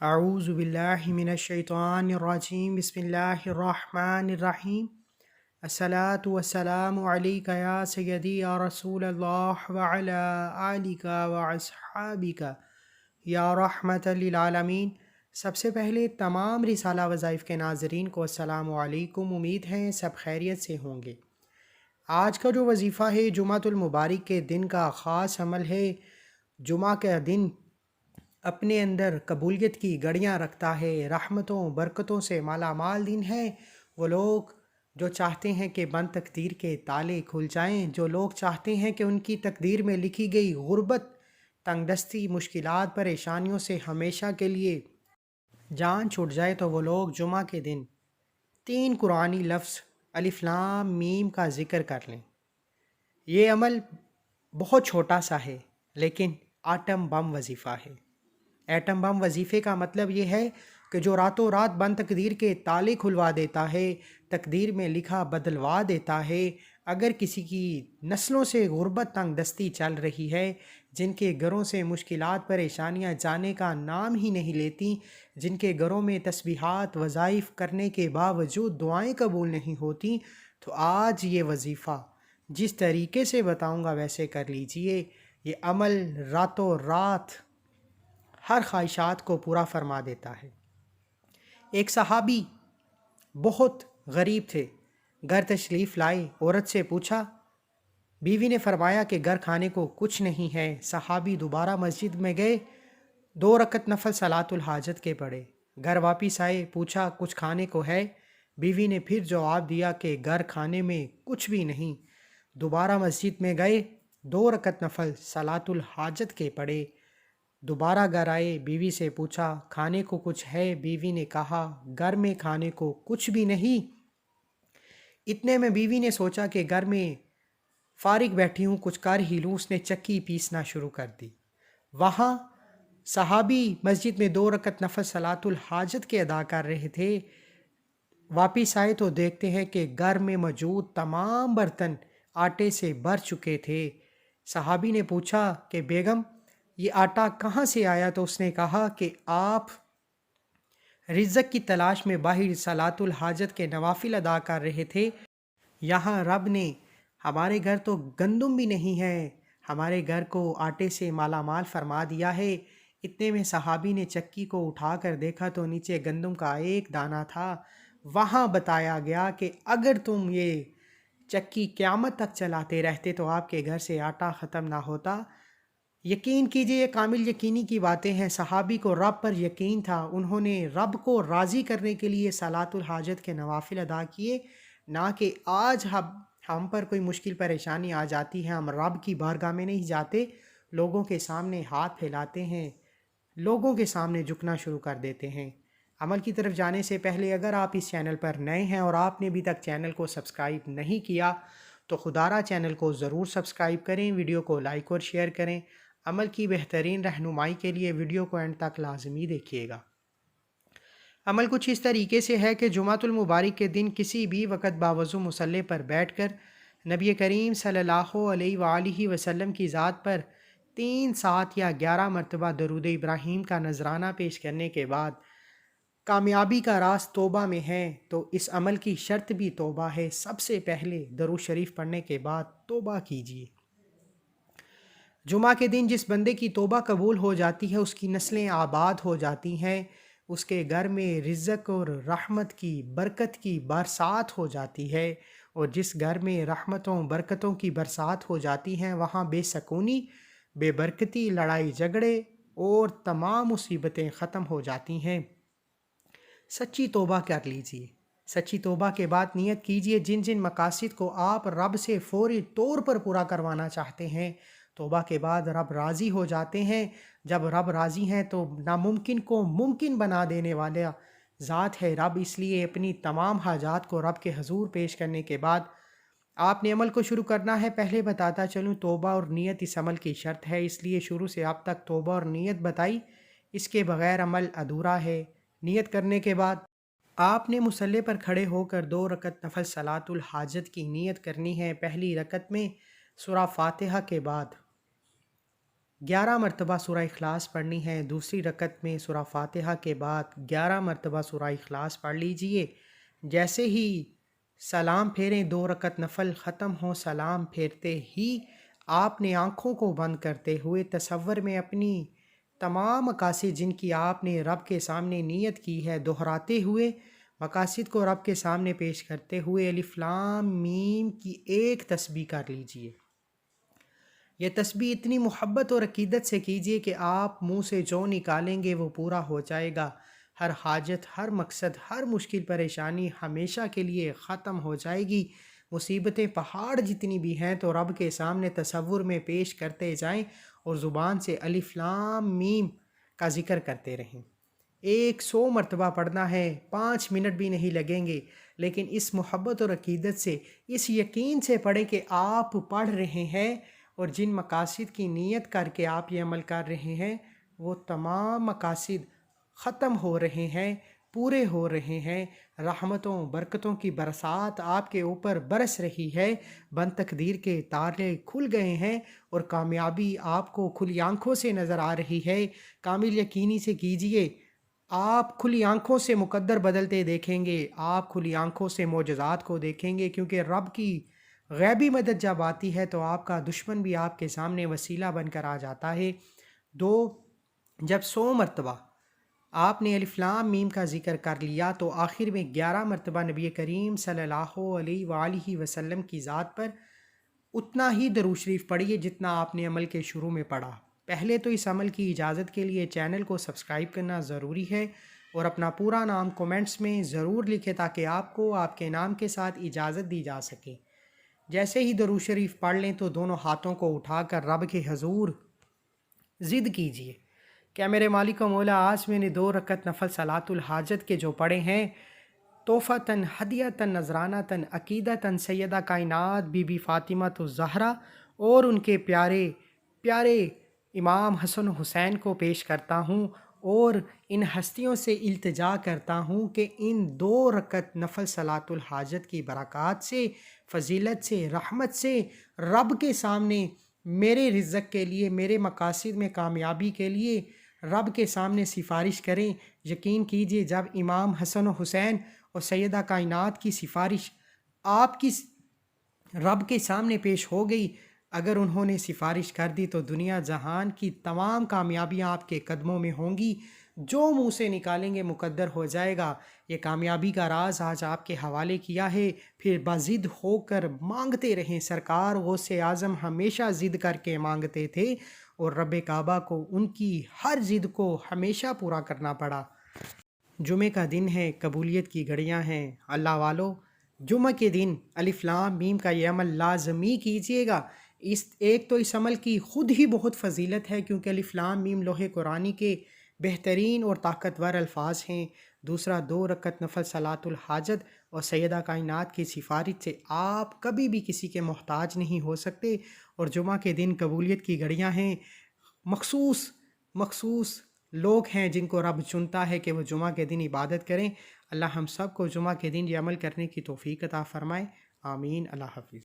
اعوذ باللہ من الشیطان الرجیم بسم اللہ الرحمن الرحیم الصلاۃ والسلام علیک یا سیدی یا رسول اللہ وعلی آلک واصحابک یا رحمت للعالمین۔ سب سے پہلے تمام رسالہ وظائف کے ناظرین کو السلام علیکم، امید ہے سب خیریت سے ہوں گے۔ آج کا جو وظیفہ ہے جمعۃ المبارک کے دن کا خاص عمل ہے۔ جمعہ کا دن اپنے اندر قبولیت کی گڑیاں رکھتا ہے، رحمتوں برکتوں سے مالا مال دن ہے۔ وہ لوگ جو چاہتے ہیں کہ بند تقدیر کے تالے کھل جائیں، جو لوگ چاہتے ہیں کہ ان کی تقدیر میں لکھی گئی غربت، تنگ دستی، مشکلات، پریشانیوں سے ہمیشہ کے لیے جان چھوٹ جائے، تو وہ لوگ جمعہ کے دن 3 قرآنی لفظ الف لام میم کا ذکر کر لیں۔ یہ عمل بہت چھوٹا سا ہے لیکن آٹم بم وظیفہ ہے۔ ایٹم بم وظیفے کا مطلب یہ ہے کہ جو راتوں رات بند تقدیر کے تالے کھلوا دیتا ہے، تقدیر میں لکھا بدلوا دیتا ہے۔ اگر کسی کی نسلوں سے غربت تنگ دستی چل رہی ہے، جن کے گھروں سے مشکلات پریشانیاں جانے کا نام ہی نہیں لیتی، جن کے گھروں میں تسبیحات وظائف کرنے کے باوجود دعائیں قبول نہیں ہوتی، تو آج یہ وظیفہ جس طریقے سے بتاؤں گا ویسے کر لیجئے۔ یہ عمل راتوں رات ہر خواہشات کو پورا فرما دیتا ہے۔ ایک صحابی بہت غریب تھے، گھر تشریف لائے، عورت سے پوچھا، بیوی نے فرمایا کہ گھر کھانے کو کچھ نہیں ہے۔ صحابی دوبارہ مسجد میں گئے، 2 رکعت نفل صلاۃ الحاجت کے پڑھے، گھر واپس آئے، پوچھا کچھ کھانے کو ہے؟ بیوی نے پھر جواب دیا کہ گھر کھانے میں کچھ بھی نہیں۔ دوبارہ مسجد میں گئے، 2 رکعت نفل صلاۃ الحاجت کے پڑھے، دوبارہ گھر آئے، بیوی سے پوچھا کھانے کو کچھ ہے؟ بیوی نے کہا گھر میں کھانے کو کچھ بھی نہیں۔ اتنے میں بیوی نے سوچا کہ گھر میں فارغ بیٹھی ہوں، کچھ کر ہی لوں۔ اس نے چکی پیسنا شروع کر دی۔ وہاں صحابی مسجد میں 2 رکعت نفل صلاۃ الحاجت کے ادا کر رہے تھے۔ واپس آئے تو دیکھتے ہیں کہ گھر میں موجود تمام برتن آٹے سے بھر چکے تھے۔ صحابی نے پوچھا کہ بیگم یہ آٹا کہاں سے آیا؟ تو اس نے کہا کہ آپ رزق کی تلاش میں باہر صلاۃ الحاجت کے نوافل ادا کر رہے تھے، یہاں رب نے ہمارے گھر تو گندم بھی نہیں ہے، ہمارے گھر کو آٹے سے مالا مال فرما دیا ہے۔ اتنے میں صحابی نے چکی کو اٹھا کر دیکھا تو نیچے گندم کا ایک دانہ تھا۔ وہاں بتایا گیا کہ اگر تم یہ چکی قیامت تک چلاتے رہتے تو آپ کے گھر سے آٹا ختم نہ ہوتا۔ یقین کیجئے، یہ کامل یقینی کی باتیں ہیں۔ صحابی کو رب پر یقین تھا، انہوں نے رب کو راضی کرنے کے لیے صلاۃ الحاجت کے نوافل ادا کیے، نہ کہ آج ہم پر کوئی مشکل پریشانی آ جاتی ہے، ہم رب کی بارگاہ میں نہیں جاتے، لوگوں کے سامنے ہاتھ پھیلاتے ہیں، لوگوں کے سامنے جھکنا شروع کر دیتے ہیں۔ عمل کی طرف جانے سے پہلے اگر آپ اس چینل پر نئے ہیں اور آپ نے ابھی تک چینل کو سبسکرائب نہیں کیا تو خدارہ چینل کو ضرور سبسکرائب کریں، ویڈیو کو لائک اور شیئر کریں۔ عمل کی بہترین رہنمائی کے لیے ویڈیو کو اینڈ تک لازمی دیکھیے گا۔ عمل کچھ اس طریقے سے ہے کہ جمعۃ المبارک کے دن کسی بھی وقت باوضو مصلی پر بیٹھ کر نبی کریم صلی اللہ علیہ وآلہ وسلم کی ذات پر 3 7 یا 11 مرتبہ درود ابراہیم کا نذرانہ پیش کرنے کے بعد کامیابی کا راز توبہ میں ہے، تو اس عمل کی شرط بھی توبہ ہے۔ سب سے پہلے درود شریف پڑھنے کے بعد توبہ کیجیے۔ جمعہ کے دن جس بندے کی توبہ قبول ہو جاتی ہے، اس کی نسلیں آباد ہو جاتی ہیں، اس کے گھر میں رزق اور رحمت کی برکت کی برسات ہو جاتی ہے، اور جس گھر میں رحمتوں برکتوں کی برسات ہو جاتی ہیں وہاں بے سکونی، بے برکتی، لڑائی جھگڑے اور تمام مصیبتیں ختم ہو جاتی ہیں۔ سچی توبہ کر لیجئے۔ سچی توبہ کے بعد نیت کیجئے جن جن مقاصد کو آپ رب سے فوری طور پر پورا کروانا چاہتے ہیں۔ توبہ کے بعد رب راضی ہو جاتے ہیں۔ جب رب راضی ہیں تو ناممکن کو ممکن بنا دینے والا ذات ہے رب، اس لیے اپنی تمام حاجات کو رب کے حضور پیش کرنے کے بعد آپ نے عمل کو شروع کرنا ہے۔ پہلے بتاتا چلوں، توبہ اور نیت اس عمل کی شرط ہے، اس لیے شروع سے اب تک توبہ اور نیت بتائی، اس کے بغیر عمل ادھورا ہے۔ نیت کرنے کے بعد آپ نے مصلی پر کھڑے ہو کر 2 رکعت نفل صلاۃ الحاجت کی نیت کرنی ہے۔ پہلی رکعت میں سورہ فاتحہ کے بعد 11 مرتبہ سورہ اخلاص پڑھنی ہے۔ دوسری رکعت میں سورہ فاتحہ کے بعد 11 مرتبہ سورہ اخلاص پڑھ لیجئے۔ جیسے ہی سلام پھیریں، 2 رکعت نفل ختم ہوں، سلام پھیرتے ہی آپ نے آنکھوں کو بند کرتے ہوئے تصور میں اپنی تمام مقاصد جن کی آپ نے رب کے سامنے نیت کی ہے دہراتے ہوئے، مقاصد کو رب کے سامنے پیش کرتے ہوئے الف لام میم کی ایک تسبیح کر لیجئے۔ یہ تسبیح اتنی محبت اور عقیدت سے کیجئے کہ آپ منہ سے جو نکالیں گے وہ پورا ہو جائے گا۔ ہر حاجت، ہر مقصد، ہر مشکل پریشانی ہمیشہ کے لیے ختم ہو جائے گی۔ مصیبتیں پہاڑ جتنی بھی ہیں تو رب کے سامنے تصور میں پیش کرتے جائیں اور زبان سے الف لام میم کا ذکر کرتے رہیں۔ 100 مرتبہ پڑھنا ہے، 5 منٹ بھی نہیں لگیں گے، لیکن اس محبت اور عقیدت سے، اس یقین سے پڑھیں کہ آپ پڑھ رہے ہیں اور جن مقاصد کی نیت کر کے آپ یہ عمل کر رہے ہیں وہ تمام مقاصد ختم ہو رہے ہیں، پورے ہو رہے ہیں۔ رحمتوں برکتوں کی برسات آپ کے اوپر برس رہی ہے، بند تقدیر کے تارے کھل گئے ہیں اور کامیابی آپ کو کھلی آنکھوں سے نظر آ رہی ہے۔ کامل یقینی سے کیجئے، آپ کھلی آنکھوں سے مقدر بدلتے دیکھیں گے، آپ کھلی آنکھوں سے معجزات کو دیکھیں گے، کیونکہ رب کی غیبی مدد جب آتی ہے تو آپ کا دشمن بھی آپ کے سامنے وسیلہ بن کر آ جاتا ہے۔ جب 100 مرتبہ آپ نے الف لام میم کا ذکر کر لیا تو آخر میں 11 مرتبہ نبی کریم صلی اللہ علیہ وآلہ وسلم کی ذات پر اتنا ہی درود شریف پڑھیے جتنا آپ نے عمل کے شروع میں پڑھا۔ پہلے تو اس عمل کی اجازت کے لیے چینل کو سبسکرائب کرنا ضروری ہے اور اپنا پورا نام کومنٹس میں ضرور لکھیں تاکہ آپ کو آپ کے نام کے ساتھ اجازت دی جا سکے۔ جیسے ہی درود شریف پڑھ لیں تو دونوں ہاتھوں کو اٹھا کر رب کے حضور ضد کیجئے کہ میرے مالک و مولا، آج میں نے 2 رکعت نفل صلاۃ الحاجت کے جو پڑھے ہیں، تحفۃً ہدیۃً نذرانۃً عقیدۃً سیدہ کائنات بی بی فاطمہ الزہرا اور ان کے پیارے پیارے امام حسن حسین کو پیش کرتا ہوں اور ان ہستیوں سے التجا کرتا ہوں کہ ان 2 رکعت نفل صلاۃ الحاجت کی برکات سے، فضیلت سے، رحمت سے رب کے سامنے میرے رزق کے لیے، میرے مقاصد میں کامیابی کے لیے رب کے سامنے سفارش کریں۔ یقین کیجئے جب امام حسن و حسین اور سیدہ کائنات کی سفارش آپ کی رب کے سامنے پیش ہو گئی، اگر انہوں نے سفارش کر دی تو دنیا جہان کی تمام کامیابیاں آپ کے قدموں میں ہوں گی۔ جو منہ سے نکالیں گے مقدر ہو جائے گا۔ یہ کامیابی کا راز آج آپ کے حوالے کیا ہے، پھر بضد ہو کر مانگتے رہیں۔ سرکار غوث اعظم ہمیشہ ضد کر کے مانگتے تھے اور رب کعبہ کو ان کی ہر ضد کو ہمیشہ پورا کرنا پڑا۔ جمعہ کا دن ہے، قبولیت کی گھڑیاں ہیں۔ اللہ والو، جمعہ کے دن الف لام میم کا یہ عمل لازمی کیجئے گا۔ ایک تو اس عمل کی خود ہی بہت فضیلت ہے کیونکہ الف لام میم لوح قرآنی کے بہترین اور طاقتور الفاظ ہیں۔ دوسرا، 2 رکعت نفل صلاۃ الحاجت اور سیدہ کائنات کی سفارش سے آپ کبھی بھی کسی کے محتاج نہیں ہو سکتے، اور جمعہ کے دن قبولیت کی گھڑیاں ہیں۔ مخصوص لوگ ہیں جن کو رب چنتا ہے کہ وہ جمعہ کے دن عبادت کریں۔ اللہ ہم سب کو جمعہ کے دن یہ عمل کرنے کی توفیق عطا فرمائے، آمین۔ اللہ حافظ۔